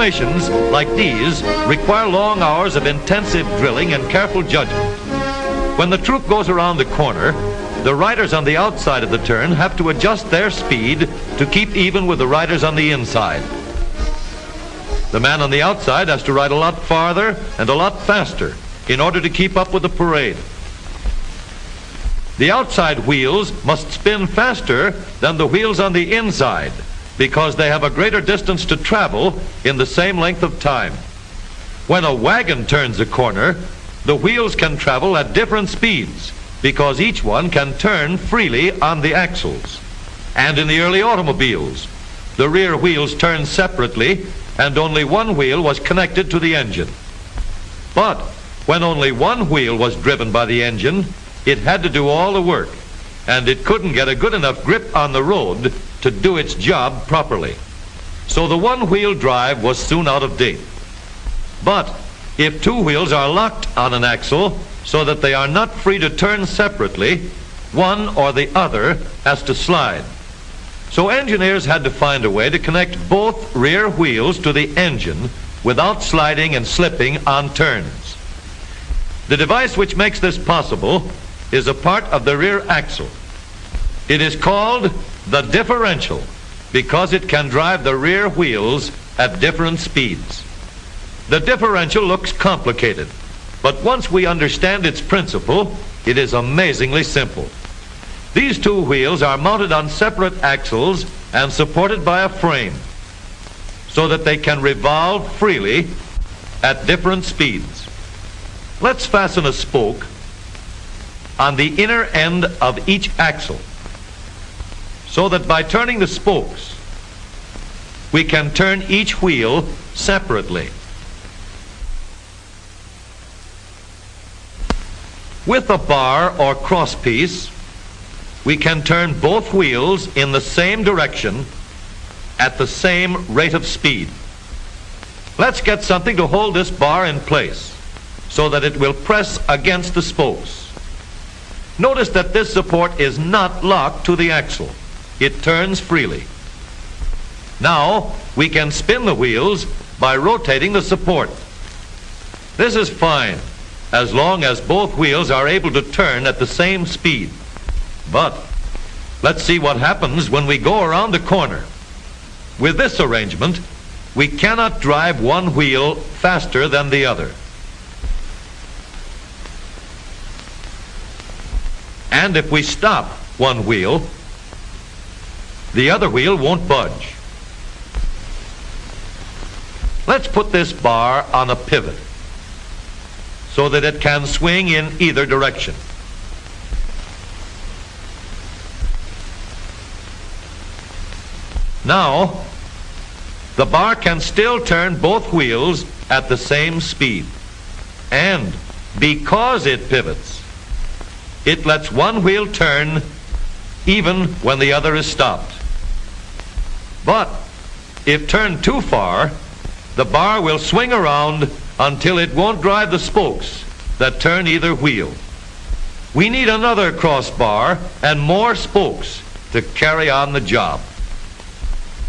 Formations like these require long hours of intensive drilling and careful judgment. When the troop goes around the corner, the riders on the outside of the turn have to adjust their speed to keep even with the riders on the inside. The man on the outside has to ride a lot farther and a lot faster in order to keep up with the parade. The outside wheels must spin faster than the wheels on the inside because they have a greater distance to travel in the same length of time. When a wagon turns a corner, the wheels can travel at different speeds because each one can turn freely on the axles. And in the early automobiles, the rear wheels turned separately and only one wheel was connected to the engine. But when only one wheel was driven by the engine, it had to do all the work, and it couldn't get a good enough grip on the road to do its job properly. So the one-wheel drive was soon out of date. But if two wheels are locked on an axle so that they are not free to turn separately, one or the other has to slide. So engineers had to find a way to connect both rear wheels to the engine without sliding and slipping on turns. The device which makes this possible is a part of the rear axle. It is called the differential because it can drive the rear wheels at different speeds. The differential looks complicated, but once we understand its principle, it is amazingly simple. These two wheels are mounted on separate axles and supported by a frame so that they can revolve freely at different speeds. Let's fasten a spoke on the inner end of each axle so that by turning the spokes, we can turn each wheel separately. With a bar or crosspiece, we can turn both wheels in the same direction at the same rate of speed. Let's get something to hold this bar in place so that it will press against the spokes. Notice that this support is not locked to the axle. It turns freely. Now we can spin the wheels by rotating the support. This is fine as long as both wheels are able to turn at the same speed. But let's see what happens when we go around the corner. With this arrangement, we cannot drive one wheel faster than the other. And if we stop one wheel, the other wheel won't budge. Let's put this bar on a pivot so that it can swing in either direction. Now, the bar can still turn both wheels at the same speed. And because it pivots, it lets one wheel turn even when the other is stopped. But if turned too far, the bar will swing around until it won't drive the spokes that turn either wheel. We need another crossbar and more spokes to carry on the job.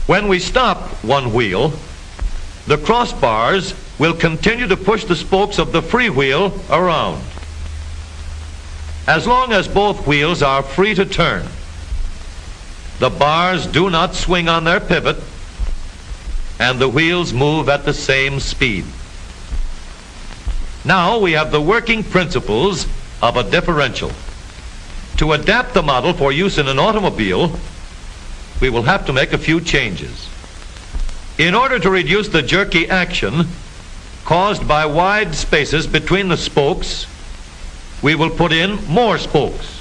When we stop one wheel, the crossbars will continue to push the spokes of the free wheel around. As long as both wheels are free to turn, the bars do not swing on their pivot and the wheels move at the same speed. Now we have the working principles of a differential. To adapt the model for use in an automobile, we will have to make a few changes. In order to reduce the jerky action caused by wide spaces between the spokes, we will put in more spokes.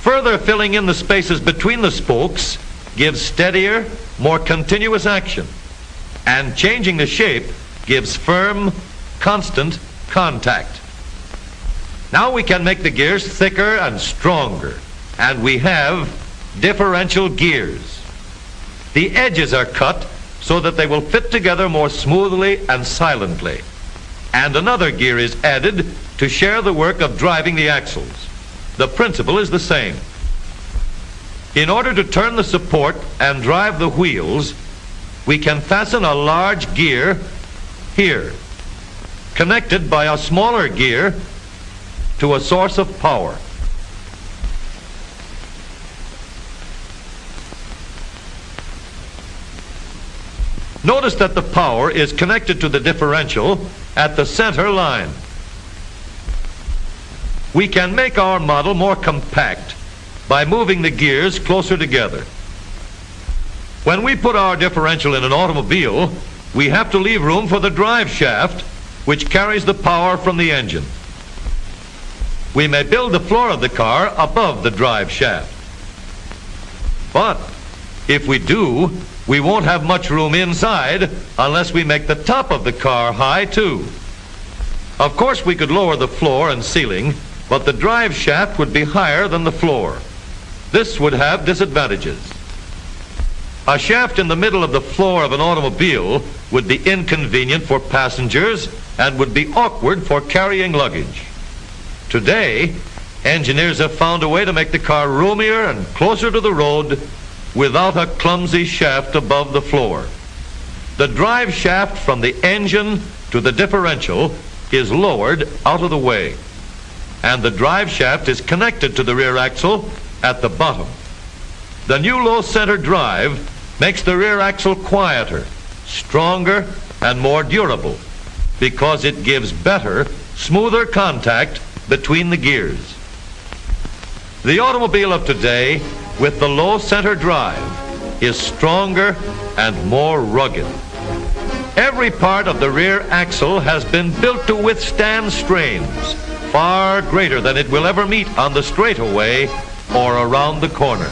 Further filling in the spaces between the spokes gives steadier, more continuous action, and changing the shape gives firm, constant contact. Now we can make the gears thicker and stronger, and we have differential gears. The edges are cut so that they will fit together more smoothly and silently, and another gear is added to share the work of driving the axles. The principle is the same. In order to turn the support and drive the wheels, we can fasten a large gear here, connected by a smaller gear to a source of power. Notice that the power is connected to the differential at the center line. We can make our model more compact by moving the gears closer together. When we put our differential in an automobile, we have to leave room for the drive shaft, which carries the power from the engine. We may build the floor of the car above the drive shaft. But if we do, we won't have much room inside unless we make the top of the car high too. Of course, we could lower the floor and ceiling, but the drive shaft would be higher than the floor. This would have disadvantages. A shaft in the middle of the floor of an automobile would be inconvenient for passengers and would be awkward for carrying luggage. Today, engineers have found a way to make the car roomier and closer to the road without a clumsy shaft above the floor. The drive shaft from the engine to the differential is lowered out of the way, and the drive shaft is connected to the rear axle at the bottom. The new low center drive makes the rear axle quieter, stronger, and more durable because it gives better, smoother contact between the gears. The automobile of today with the low center drive is stronger and more rugged. Every part of the rear axle has been built to withstand strains far greater than it will ever meet on the straightaway or around the corner.